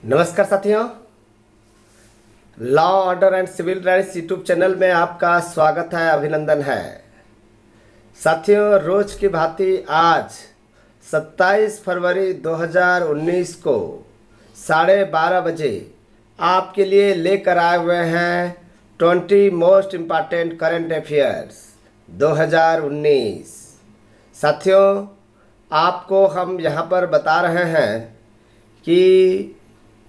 नमस्कार साथियों, law order and civil rights YouTube channel में आपका स्वागत है, अभिनंदन है। साथियों, रोज की भांति आज 27 फरवरी 2019 को 12:30 बजे आपके लिए लेकर आए हुए हैं 20 मोस्ट इम्पॉर्टेंट करंट अफेयर्स 2019। साथियों, आपको हम यहाँ पर बता रहे हैं कि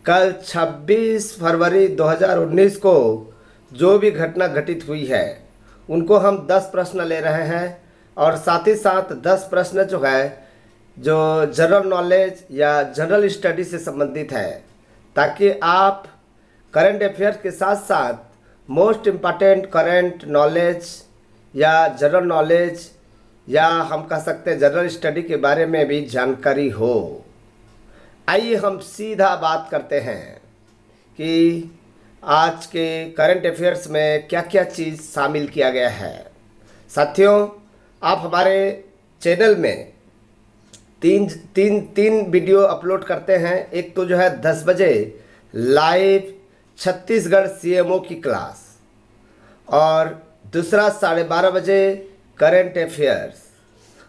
कल 26 फरवरी 2019 को जो भी घटना घटित हुई है उनको हम 10 प्रश्न ले रहे हैं और साथ ही साथ 10 प्रश्न जो है जो जनरल नॉलेज या जनरल स्टडी से संबंधित है, ताकि आप करंट अफेयर्स के साथ साथ मोस्ट इम्पॉर्टेंट करंट नॉलेज या जनरल नॉलेज या हम कह सकते हैं जनरल स्टडी के बारे में भी जानकारी हो। आइए हम सीधा बात करते हैं कि आज के करंट अफेयर्स में क्या क्या चीज़ शामिल किया गया है। साथियों, आप हमारे चैनल में तीन वीडियो अपलोड करते हैं। एक तो जो है 10 बजे लाइव छत्तीसगढ़ सीएमओ की क्लास, और दूसरा 12:30 बजे करंट अफेयर्स,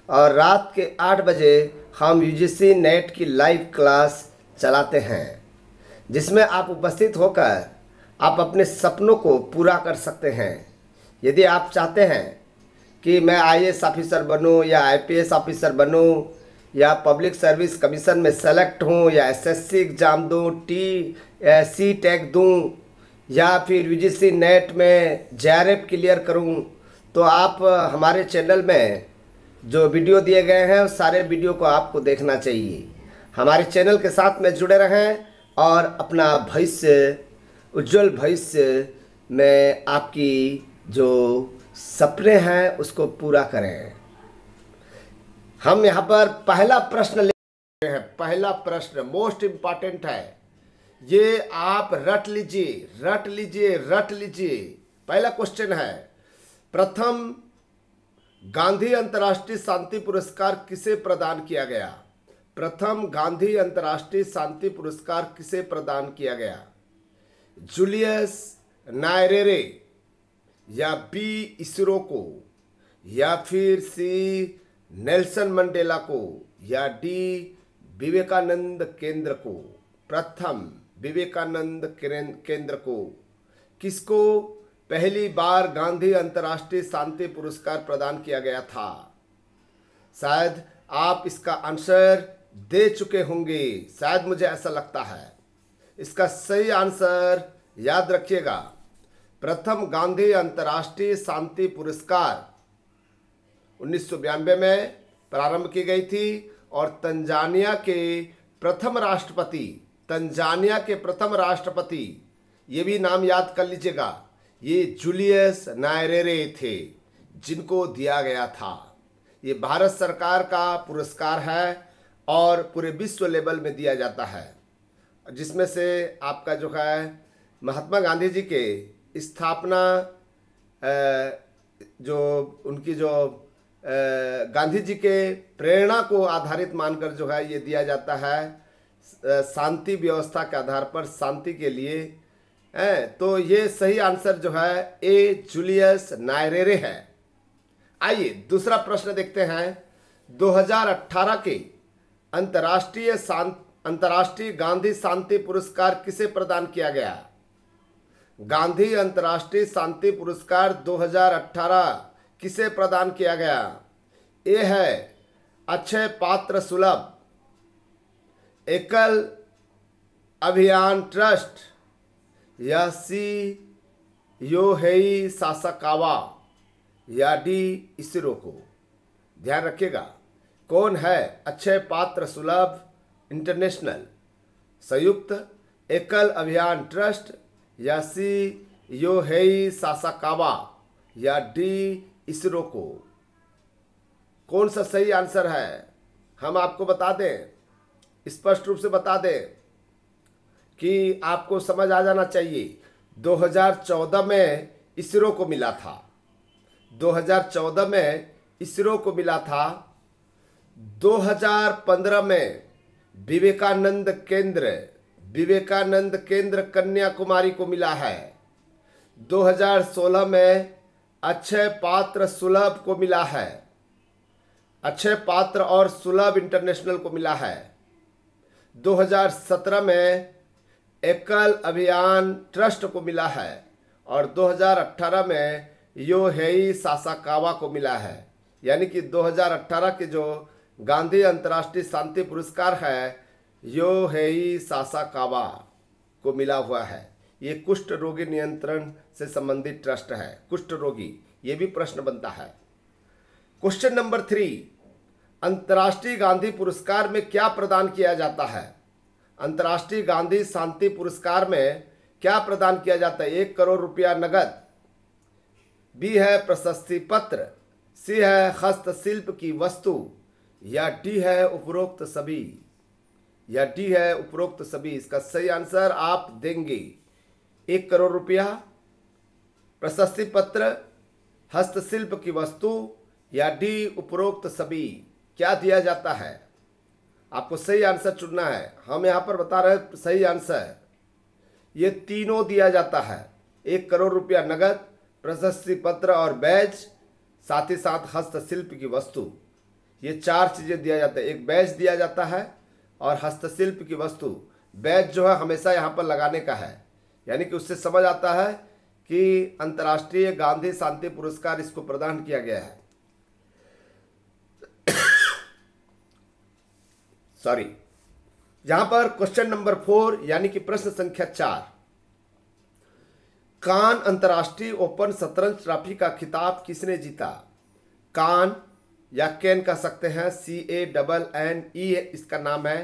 और रात के 8 बजे हम यूजीसी नेट की लाइव क्लास चलाते हैं, जिसमें आप उपस्थित होकर आप अपने सपनों को पूरा कर सकते हैं। यदि आप चाहते हैं कि मैं आईएएस ऑफिसर बनूं या आईपीएस ऑफिसर बनूं या पब्लिक सर्विस कमीशन में सेलेक्ट हूं या एसएससी एग्ज़ाम दूं, सी टेक दूं या फिर यूजीसी नेट में जेआरएफ क्लियर करूं, तो आप हमारे चैनल में जो वीडियो दिए गए हैं उस सारे वीडियो को आपको देखना चाहिए। हमारे चैनल के साथ में जुड़े रहें और अपना भविष्य, उज्जवल भविष्य में आपकी जो सपने हैं उसको पूरा करें। हम यहाँ पर पहला प्रश्न ले रहे हैं। पहला प्रश्न मोस्ट इम्पॉर्टेंट है, ये आप रट लीजिए, रट लीजिए, रट लीजिए। पहला क्वेश्चन है, प्रथम गांधी अंतर्राष्ट्रीय शांति पुरस्कार किसे प्रदान किया गया? प्रथम गांधी अंतर्राष्ट्रीय शांति पुरस्कार किसे प्रदान किया गया? जूलियस नायरेरे या बी इसरो को, या फिर सी नेल्सन मंडेला को, या डी विवेकानंद केंद्र को? प्रथम विवेकानंद केंद्र को। किसको पहली बार गांधी अंतर्राष्ट्रीय शांति पुरस्कार प्रदान किया गया था? शायद आप इसका आंसर दे चुके होंगे, शायद मुझे ऐसा लगता है। इसका सही आंसर याद रखिएगा, प्रथम गांधी अंतर्राष्ट्रीय शांति पुरस्कार 1992 में प्रारंभ की गई थी और तंजानिया के प्रथम राष्ट्रपति, ये भी नाम याद कर लीजिएगा, ये जूलियस नायरेरे थे जिनको दिया गया था। ये भारत सरकार का पुरस्कार है और पूरे विश्व लेवल में दिया जाता है, जिसमें से आपका जो है महात्मा गांधी जी के स्थापना, जो उनकी जो गांधी जी के प्रेरणा को आधारित मानकर जो है ये दिया जाता है शांति व्यवस्था के आधार पर, शांति के लिए है। तो ये सही आंसर जो है ए जूलियस नायरेरे है। आइए दूसरा प्रश्न देखते हैं। 2018 के अंतर्राष्ट्रीय गांधी शांति पुरस्कार किसे प्रदान किया गया? गांधी अंतर्राष्ट्रीय शांति पुरस्कार 2018 किसे प्रदान किया गया? ए है अक्षय पात्र सुलभ, एकल अभियान ट्रस्ट, या सी योहेई सासाकावा, या डी इसरो को? ध्यान रखिएगा, कौन है अक्षय पात्र सुलभ इंटरनेशनल, संयुक्त एकल अभियान ट्रस्ट, या सी योहेई सासाकावा, या डी इसरो को? कौन सा सही आंसर है? हम आपको बता दें, स्पष्ट रूप से बता दें कि आपको समझ आ जाना चाहिए। 2014 में इसरो को मिला था, 2014 में इसरो को मिला था। 2015 में विवेकानंद केंद्र विवेकानंद केंद्र कन्याकुमारी को मिला है। 2016 में अक्षय पात्र सुलभ को मिला है। अक्षय पात्र और सुलभ इंटरनेशनल को मिला है। 2017 में एकल अभियान ट्रस्ट को मिला है और 2018 में योहेई सासाकावा को मिला है। यानी कि 2018 के जो गांधी अंतर्राष्ट्रीय शांति पुरस्कार है योहेई सासाकावा को मिला हुआ है। ये कुष्ठ रोगी नियंत्रण से संबंधित ट्रस्ट है। कुष्ठ रोगी, ये भी प्रश्न बनता है। क्वेश्चन नंबर 3, अंतर्राष्ट्रीय गांधी पुरस्कार में क्या प्रदान किया जाता है? अंतर्राष्ट्रीय गांधी शांति पुरस्कार में क्या प्रदान किया जाता है? 1 करोड़ रुपया नगद, बी है प्रशस्ति पत्र, सी है हस्तशिल्प की वस्तु, या डी है उपरोक्त सभी। या डी है उपरोक्त सभी। इसका सही आंसर आप देंगे 1 करोड़ रुपया, प्रशस्ति पत्र, हस्तशिल्प की वस्तु, या डी उपरोक्त सभी। क्या दिया जाता है? आपको सही आंसर चुनना है। हम यहाँ पर बता रहे हैं सही आंसर, ये तीनों दिया जाता है। 1 करोड़ रुपया नगद, प्रशस्ति पत्र और बैज, साथ ही साथ हस्तशिल्प की वस्तु। ये 4 चीज़ें दिया जाता है। एक बैज दिया जाता है और हस्तशिल्प की वस्तु। बैज जो है हमेशा यहाँ पर लगाने का है, यानी कि उससे समझ आता है कि अंतर्राष्ट्रीय गांधी शांति पुरस्कार इसको प्रदान किया गया है। सॉरी, यहां पर क्वेश्चन नंबर 4 यानी कि प्रश्न संख्या 4, कान अंतर्राष्ट्रीय ओपन शतरंज ट्रॉफी का खिताब किसने जीता? कान या कैन कह सकते हैं, CANNE इसका नाम है।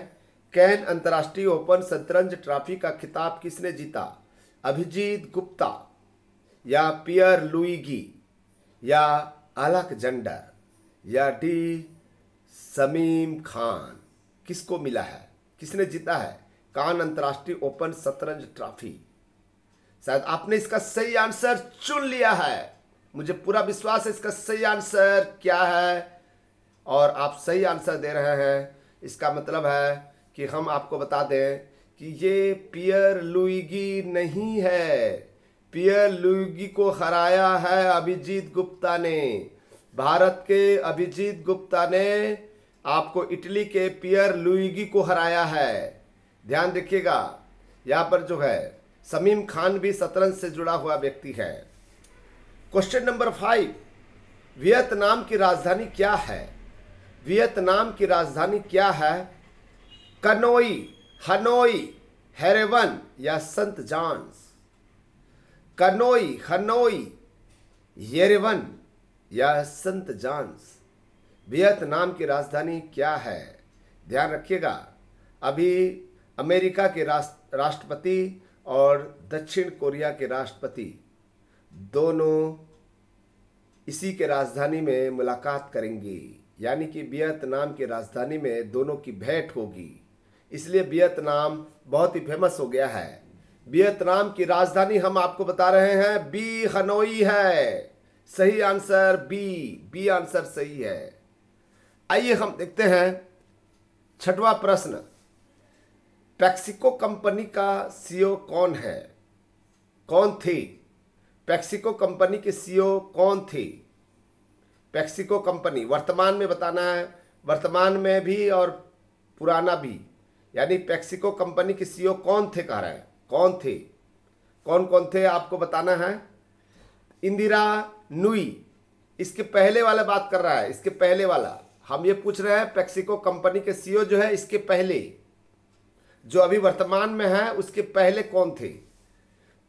कैन अंतर्राष्ट्रीय ओपन शतरंज ट्रॉफी का खिताब किसने जीता? अभिजीत गुप्ता या पियर लुइगी या अलेक्जेंडर या डी समीम खान? किसको मिला है? किसने जीता है कान अंतर्राष्ट्रीय ओपन शतरंज ट्रॉफी? शायद आपने इसका सही आंसर चुन लिया है। मुझे पूरा विश्वास है इसका सही आंसर क्या है और आप सही आंसर दे रहे हैं। इसका मतलब है कि हम आपको बता दें कि ये पियर लुइगी नहीं है। पियर लुइगी को हराया है अभिजीत गुप्ता ने। भारत के अभिजीत गुप्ता ने आपको इटली के पियर लुइगी को हराया है। ध्यान रखिएगा, यहाँ पर जो है समीम खान भी शतरंज से जुड़ा हुआ व्यक्ति है। क्वेश्चन नंबर 5, वियतनाम की राजधानी क्या है? वियतनाम की राजधानी क्या है? कनोई, हनोई, हेरेवन या संत जॉन्स? कनोई, हनोई, येरेवन या संत जॉन्स? वियतनाम की राजधानी क्या है? ध्यान रखिएगा, अभी अमेरिका के राष्ट्रपति और दक्षिण कोरिया के राष्ट्रपति दोनों इसी के राजधानी में मुलाकात करेंगे। यानी कि वियतनाम की राजधानी में दोनों की भेंट होगी, इसलिए वियतनाम बहुत ही फेमस हो गया है। वियतनाम की राजधानी हम आपको बता रहे हैं बी हनोई है। सही आंसर बी आंसर सही है। आइए हम देखते हैं 6वां प्रश्न, पैक्सिको कंपनी का CEO कौन है? कौन थे? पैक्सिको कंपनी के CEO कौन थे? पैक्सिको कंपनी वर्तमान में बताना है, वर्तमान में भी और पुराना भी। यानी पैक्सिको कंपनी के CEO कौन थे कह रहे हैं, कौन थे? कौन कौन थे आपको बताना है। इंदिरा नुई, इसके पहले वाला बात कर रहा है, इसके पहले वाला हम ये पूछ रहे हैं। पैक्सिको कंपनी के CEO जो है इसके पहले, जो अभी वर्तमान में है उसके पहले कौन थे?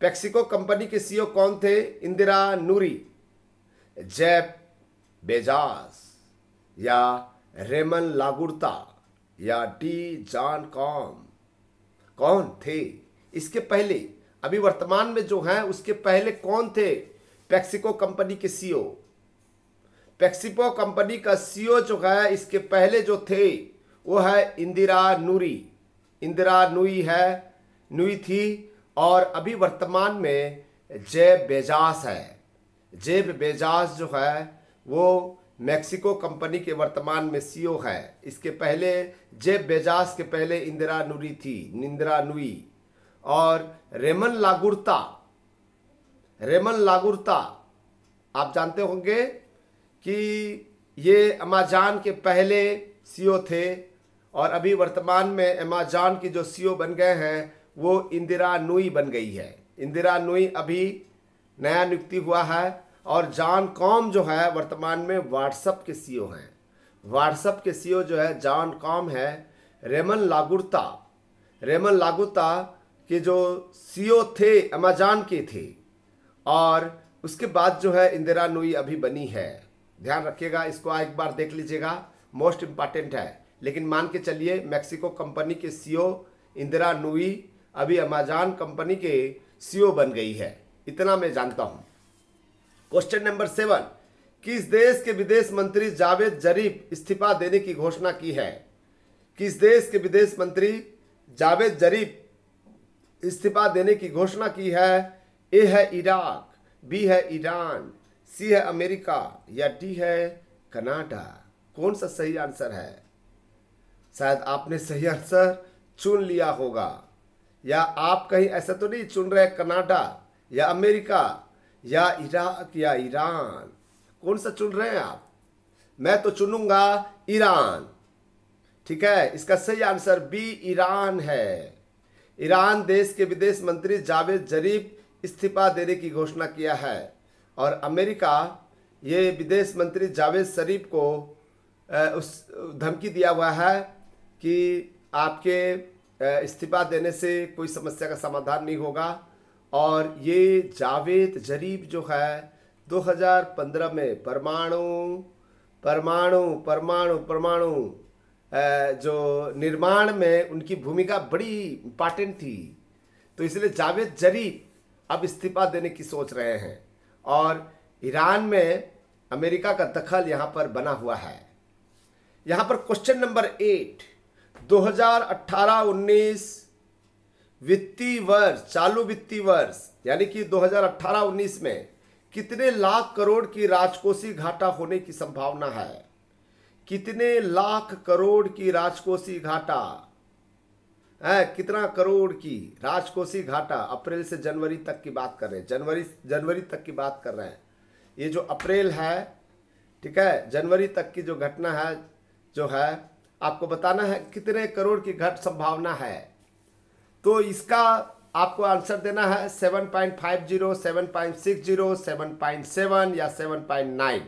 पैक्सिको कंपनी के CEO कौन थे? इंदिरा नूरी, जेफ बेजास या रेमन लागुर्ता या डी जॉन कॉम? कौन थे इसके पहले? अभी वर्तमान में जो है उसके पहले कौन थे पैक्सिको कंपनी के CEO? पैक्सिको कंपनी का CEO जो है इसके पहले जो थे वो है इंदिरा नूरी। इंदिरा नुई है, नुई थी। और अभी वर्तमान में जेफ बेजास है। जेफ बेजास जो है वो मैक्सिको कंपनी के वर्तमान में सीईओ है। इसके पहले जेफ बेजास के पहले इंदिरा नूरी थी, निंद्रा नुई। और रेमन लागुर्ता आप जानते होंगे कि ये अमेज़न के पहले सीईओ थे और अभी वर्तमान में अमेज़न की जो सीईओ बन गए हैं वो इंदिरा नुई बन गई है। इंदिरा नुई अभी नया नियुक्ति हुआ है। और जॉन कॉम जो है वर्तमान में व्हाट्सएप के सीईओ हैं। व्हाट्सएप के सीईओ जो है जॉन कॉम है। रेमन लागुर्ता के जो सीईओ थे अमेज़न के थे और उसके बाद जो है इंदिरा नुई अभी बनी है। ध्यान रखिएगा, इसको एक बार देख लीजिएगा, मोस्ट इम्पॉर्टेंट है। लेकिन मान के चलिए मैक्सिको कंपनी के सीईओ इंदिरा नुई अभी अमेज़न कंपनी के सीईओ बन गई है, इतना मैं जानता हूं। क्वेश्चन नंबर 7, किस देश के विदेश मंत्री जावेद जरीफ इस्तीफा देने की घोषणा की है? किस देश के विदेश मंत्री जावेद जरीफ इस्तीफा देने की घोषणा की है? ए है इराक, बी है ईरान, सी है अमेरिका या डी है कनाडा। कौन सा सही आंसर है? शायद आपने सही आंसर चुन लिया होगा, या आप कहीं ऐसा तो नहीं चुन रहे कनाडा या अमेरिका या इराक या ईरान? कौन सा चुन रहे हैं आप? मैं तो चुनूंगा ईरान। ठीक है, इसका सही आंसर बी ईरान है। ईरान देश के विदेश मंत्री जावेद जरीफ इस्तीफा देने की घोषणा किया है और अमेरिका ये विदेश मंत्री जावेद जरीफ को उस धमकी दिया हुआ है कि आपके इस्तीफा देने से कोई समस्या का समाधान नहीं होगा। और ये जावेद जरीफ जो है 2015 में परमाणु जो निर्माण में उनकी भूमिका बड़ी इम्पॉर्टेंट थी, तो इसलिए जावेद जरीफ अब इस्तीफा देने की सोच रहे हैं। और ईरान में अमेरिका का दखल यहाँ पर बना हुआ है। यहाँ पर क्वेश्चन नंबर 8, 2018-19 वित्तीय वर्ष, चालू वित्तीय वर्ष यानी कि 2018-19 में कितने लाख करोड़ की राजकोषीय घाटा होने की संभावना है? कितने लाख करोड़ की राजकोषीय घाटा है? कितना करोड़ की राजकोषीय घाटा? अप्रैल से जनवरी तक की बात कर रहे हैं, जनवरी तक की बात कर रहे हैं। ये जो अप्रैल है, ठीक है, जनवरी तक की जो घटना है जो है आपको बताना है कितने करोड़ की घट संभावना है। तो इसका आपको आंसर देना है 7.50, 7.60, 7.7 या 7.9।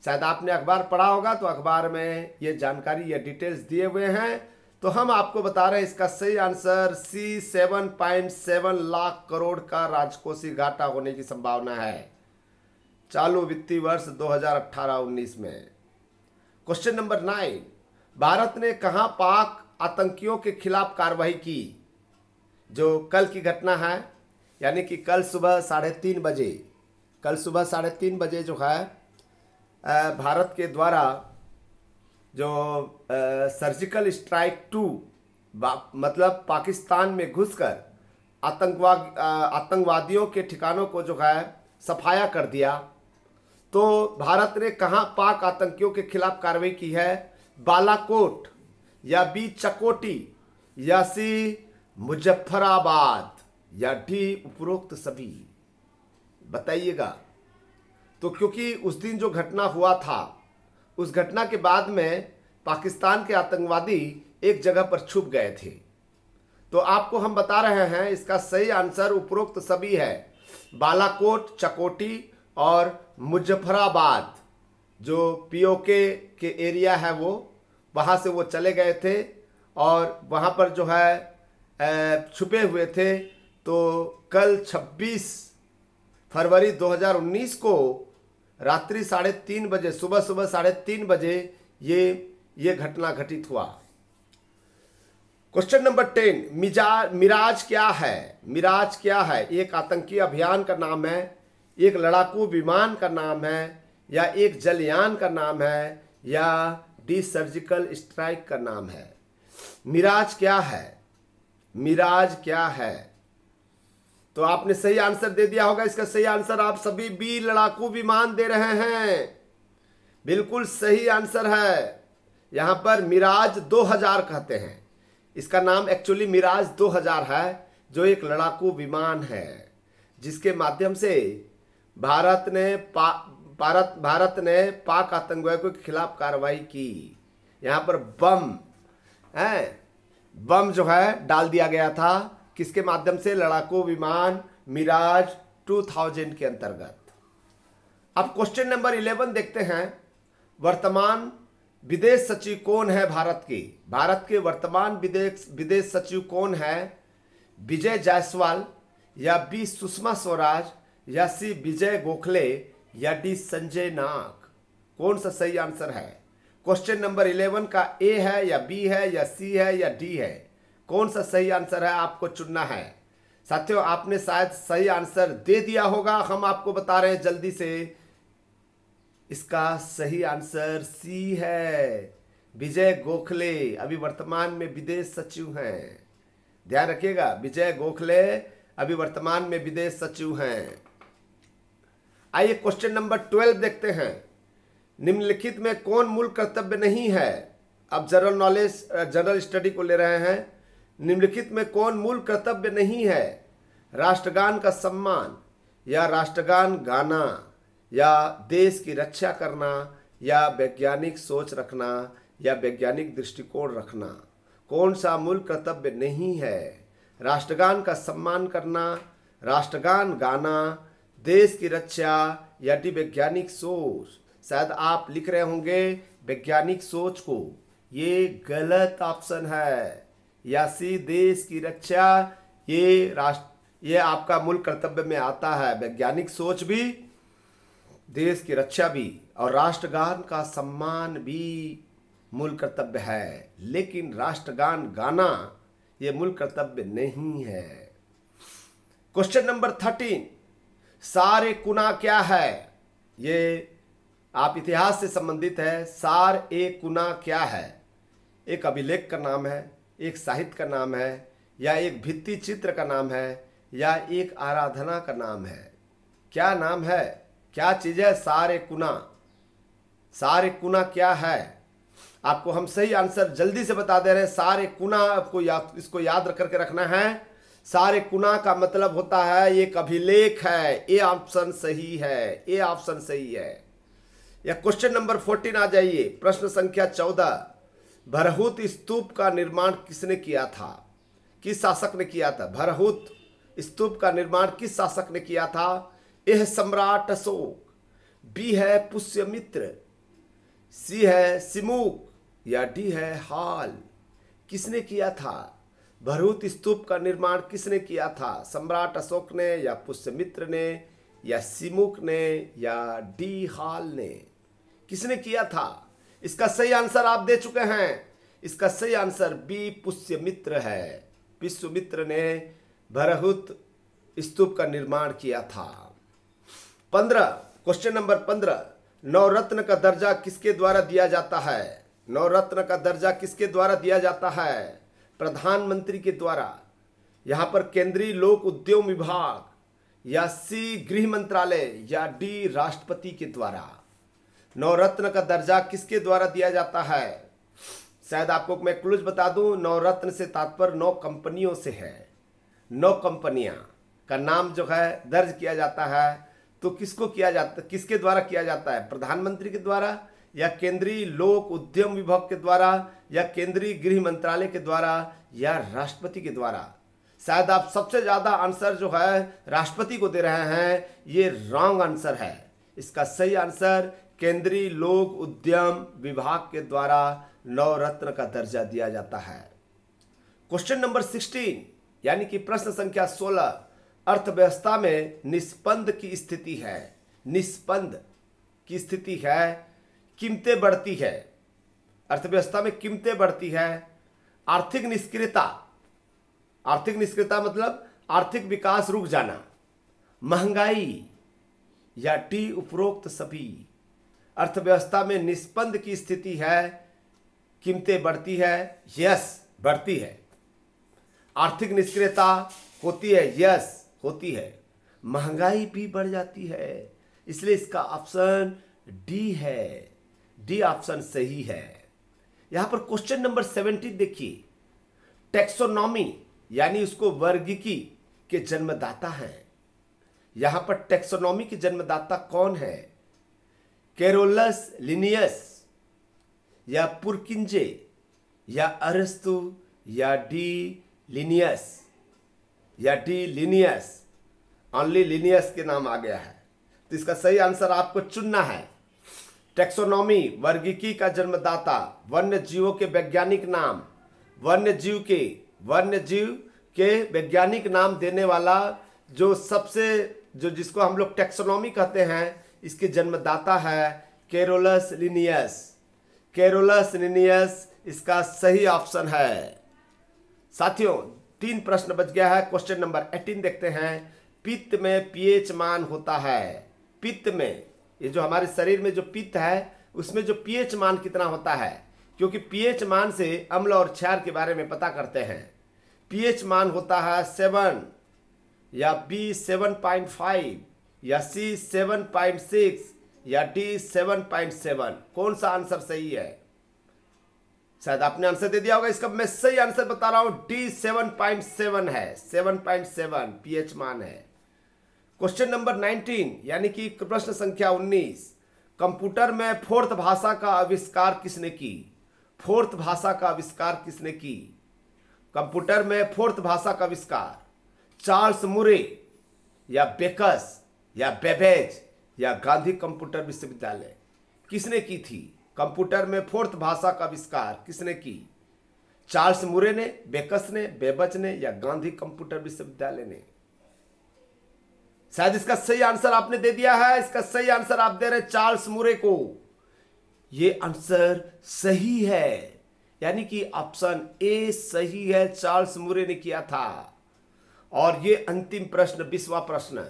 शायद आपने अखबार पढ़ा होगा, तो अखबार में ये जानकारी, ये डिटेल्स दिए हुए हैं। तो हम आपको बता रहे हैं इसका सही आंसर सी 7.7 लाख करोड़ का राजकोषीय घाटा होने की संभावना है चालू वित्तीय वर्ष 2018-19 में। क्वेश्चन नंबर 9, भारत ने कहां पाक आतंकियों के खिलाफ कार्रवाई की? जो कल की घटना है, यानी कि कल सुबह 3:30 बजे जो है भारत के द्वारा जो सर्जिकल स्ट्राइक 2 मतलब पाकिस्तान में घुसकर आतंकवादियों के ठिकानों को जो है सफाया कर दिया। तो भारत ने कहां पाक आतंकियों के खिलाफ कार्रवाई की है? बालाकोट या बी चकोटी या सी मुजफ्फराबाद या डी उपरोक्त सभी? बताइएगा। तो क्योंकि उस दिन जो घटना हुआ था, उस घटना के बाद में पाकिस्तान के आतंकवादी एक जगह पर छुप गए थे। तो आपको हम बता रहे हैं इसका सही आंसर उपरोक्त सभी है। बालाकोट, चकोटी और मुजफ्फराबाद जो पीओके के एरिया है वो, वहाँ से वो चले गए थे और वहाँ पर जो है छुपे हुए थे। तो कल 26 फरवरी 2019 को रात्रि 3:30 बजे, सुबह 3:30 बजे ये घटना घटित हुआ। क्वेश्चन नंबर 10, मिराज क्या है? मिराज क्या है? एक आतंकी अभियान का नाम है, एक लड़ाकू विमान का नाम है, या एक जलयान का नाम है, या डी सर्जिकल स्ट्राइक का नाम है? मिराज क्या है? मिराज क्या है? तो आपने सही आंसर दे दिया होगा। इसका सही आंसर आप सभी बी लड़ाकू विमान दे रहे हैं। बिल्कुल सही आंसर है। यहाँ पर मिराज 2000 कहते हैं। इसका नाम एक्चुअली मिराज 2000 है, जो एक लड़ाकू विमान है जिसके माध्यम से भारत ने पाक आतंकवादियों के खिलाफ कार्रवाई की। यहाँ पर बम जो है डाल दिया गया था, किसके माध्यम से? लड़ाकू विमान मिराज 2000 के अंतर्गत। अब क्वेश्चन नंबर 11 देखते हैं। वर्तमान विदेश सचिव कौन है भारत के? भारत के वर्तमान विदेश सचिव कौन है? विजय जायसवाल, या बी सुषमा स्वराज, या सी विजय गोखले, या डी संजय नाग? कौन सा सही आंसर है? क्वेश्चन नंबर 11 का ए है या बी है या सी है या डी है? कौन सा सही आंसर है आपको चुनना है। साथियों, आपने शायद सही आंसर दे दिया होगा, हम आपको बता रहे हैं जल्दी से। इसका सही आंसर सी है, विजय गोखले अभी वर्तमान में विदेश सचिव हैं। ध्यान रखिएगा, विजय गोखले अभी वर्तमान में विदेश सचिव हैं। आइए क्वेश्चन नंबर 12 देखते हैं। निम्नलिखित में कौन मूल कर्तव्य नहीं है? अब जनरल स्टडी को ले रहे हैं। निम्नलिखित में कौन मूल कर्तव्य नहीं है? राष्ट्रगान का सम्मान, या राष्ट्रगान गाना, या देश की रक्षा करना, या वैज्ञानिक सोच रखना, या वैज्ञानिक दृष्टिकोण रखना? कौन सा मूल कर्तव्य नहीं है? राष्ट्रगान का सम्मान करना, राष्ट्रगान गाना, देश की रक्षा, या वैज्ञानिक सोच? शायद आप लिख रहे होंगे वैज्ञानिक सोच को, ये गलत ऑप्शन है। या सी देश की रक्षा, ये आपका मूल कर्तव्य में आता है। वैज्ञानिक सोच भी, देश की रक्षा भी, और राष्ट्रगान का सम्मान भी मूल कर्तव्य है, लेकिन राष्ट्रगान गाना ये मूल कर्तव्य नहीं है। क्वेश्चन नंबर 13, सार ए कुना क्या है? ये आप इतिहास से संबंधित है। सार ए कुना क्या है? एक अभिलेख का नाम है, एक साहित्य का नाम है, या एक भित्ति चित्र का नाम है, या एक आराधना का नाम है? क्या नाम है? क्या चीज है सार ए कुना? सार ए कुना क्या है? आपको हम सही आंसर जल्दी से बता दे रहे हैं। सार ए कुना आपको इसको याद करके रखना है। सार ए कुना का मतलब होता है एक अभिलेख है। ए ऑप्शन सही है, ए ऑप्शन सही है। या क्वेश्चन नंबर 14 आ जाइए। प्रश्न संख्या 14, भरहुत स्तूप का निर्माण किसने किया था? किस शासक ने किया था? भरहुत स्तूप का निर्माण किस शासक ने किया था? ए सम्राट अशोक, बी है पुष्यमित्र, सी है सिमुक, या डी है हाल? किसने किया था? भरहुत स्तूप का निर्माण किसने किया था? सम्राट अशोक ने, या पुष्यमित्र ने, या सिमुक ने, या डी हाल ने? किसने किया था? इसका सही आंसर आप दे चुके हैं। इसका सही आंसर बी पुष्यमित्र है। पुष्यमित्र ने भरहुत स्तूप का निर्माण किया था। 15, क्वेश्चन नंबर 15, नवरत्न का दर्जा किसके द्वारा दिया जाता है? नवरत्न का दर्जा किसके द्वारा दिया जाता है? प्रधानमंत्री के द्वारा, यहां पर केंद्रीय लोक उद्योग विभाग, या सी गृह मंत्रालय, या डी राष्ट्रपति के द्वारा? नवरत्न का दर्जा किसके द्वारा दिया जाता है? शायद आपको मैं क्लूज बता दूं, नवरत्न से तात्पर्य 9 कंपनियों से है। 9 कंपनियां का नाम जो है दर्ज किया जाता है, तो किसको किया जाता, किसके द्वारा किया जाता है? प्रधानमंत्री के द्वारा, या केंद्रीय लोक उद्यम विभाग के द्वारा, या केंद्रीय गृह मंत्रालय के द्वारा, या राष्ट्रपति के द्वारा? शायद आप सबसे ज्यादा आंसर जो है राष्ट्रपति को दे रहे हैं, ये रॉन्ग आंसर है। इसका सही आंसर केंद्रीय लोक उद्यम विभाग के द्वारा नवरत्न का दर्जा दिया जाता है। क्वेश्चन नंबर 16 यानी कि प्रश्न संख्या 16, अर्थव्यवस्था में निस्पंद की स्थिति है। निस्पंद की स्थिति है, कीमतें बढ़ती है। अर्थव्यवस्था में कीमतें बढ़ती है। आर्थिक निष्क्रियता, आर्थिक निष्क्रियता मतलब आर्थिक विकास रुक जाना, महंगाई, या डी उपरोक्त सभी? अर्थव्यवस्था में निस्पंद की स्थिति है, कीमतें बढ़ती है, यस बढ़ती है। आर्थिक निष्क्रियता होती है, यस होती है। महंगाई भी बढ़ जाती है, इसलिए इसका ऑप्शन डी है। डी ऑप्शन सही है। यहां पर क्वेश्चन नंबर 17 देखिए, टैक्सोनॉमी यानी उसको वर्गीकी के जन्मदाता हैं। यहां पर टैक्सोनॉमी के जन्मदाता कौन है? कैरोलस लिनियस या पुरकिंजे या अरस्तु या डी लिनियस या डी लिनियस? ओनली लिनियस के नाम आ गया है, तो इसका सही आंसर आपको चुनना है। टैक्सोनॉमी वर्गीकी का जन्मदाता, वन्य जीवों के वैज्ञानिक नाम, वन्य जीव के वैज्ञानिक नाम देने वाला जो जिसको हम लोग टैक्सोनॉमी कहते हैं, इसके जन्मदाता है कैरोलस लिनियस। कैरोलस लिनियस इसका सही ऑप्शन है। साथियों 3 प्रश्न बच गया है। क्वेश्चन नंबर 18 देखते हैं। पित्त में पीएच मान होता है। पित्त में, ये जो हमारे शरीर में जो पित्त है उसमें जो पीएच मान कितना होता है, क्योंकि पीएच मान से अम्ल और क्षार के बारे में पता करते हैं। पीएच मान होता है 7 या बी 7.5 या सी 7.6 या डी 7.7। कौन सा आंसर सही है? शायद आपने आंसर दे दिया होगा। इसका मैं सही आंसर बता रहा हूं, डी 7.7 है। 7.7 पीएच मान है। क्वेश्चन नंबर 19 यानी कि प्रश्न संख्या 19, कंप्यूटर में फोर्थ भाषा का आविष्कार किसने की? फोर्थ भाषा का आविष्कार किसने की? कंप्यूटर में फोर्थ भाषा का आविष्कार चार्ल्स मुरे या बेकस या बेबेज या गांधी कंप्यूटर विश्वविद्यालय, किसने की थी? कंप्यूटर में फोर्थ भाषा का आविष्कार किसने की? चार्ल्स मुरे ने, बेकस ने, बेबज ने या गांधी कंप्यूटर विश्वविद्यालय ने? शायद इसका सही आंसर आपने दे दिया है। इसका सही आंसर आप दे रहे चार्ल्स मुरे को। यह आंसर सही है, यानी कि ऑप्शन ए सही है, चार्ल्स मुरे ने किया था। और यह अंतिम प्रश्न, 20वां प्रश्न,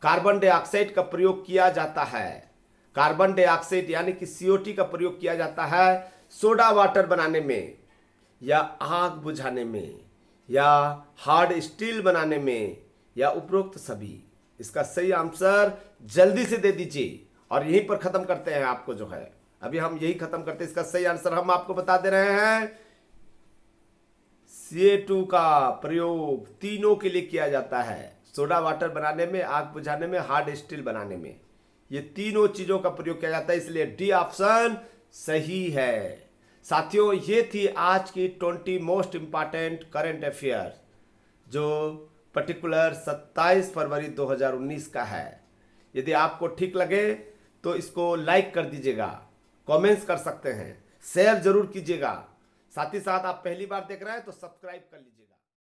कार्बन डाइऑक्साइड का प्रयोग किया जाता है। कार्बन डाइऑक्साइड यानी कि CO2 का प्रयोग किया जाता है सोडा वाटर बनाने में या आग बुझाने में या हार्ड स्टील बनाने में या उपरोक्त सभी। इसका सही आंसर जल्दी से दे दीजिए और यहीं पर खत्म करते हैं। आपको जो है अभी हम यही खत्म करते हैं। इसका सही आंसर हम आपको बता दे रहे हैं, CO2 का प्रयोग तीनों के लिए किया जाता है, सोडा वाटर बनाने में, आग बुझाने में, हार्ड स्टील बनाने में। ये तीनों चीजों का प्रयोग किया जाता है, इसलिए डी ऑप्शन सही है। साथियों ये थी आज की 20 मोस्ट इंपॉर्टेंट करंट अफेयर जो पर्टिकुलर 27 फरवरी 2019 का है। यदि आपको ठीक लगे तो इसको लाइक कर दीजिएगा, कमेंट्स कर सकते हैं, शेयर जरूर कीजिएगा। साथ ही साथ आप पहली बार देख रहे हैं तो सब्सक्राइब कर लीजिएगा।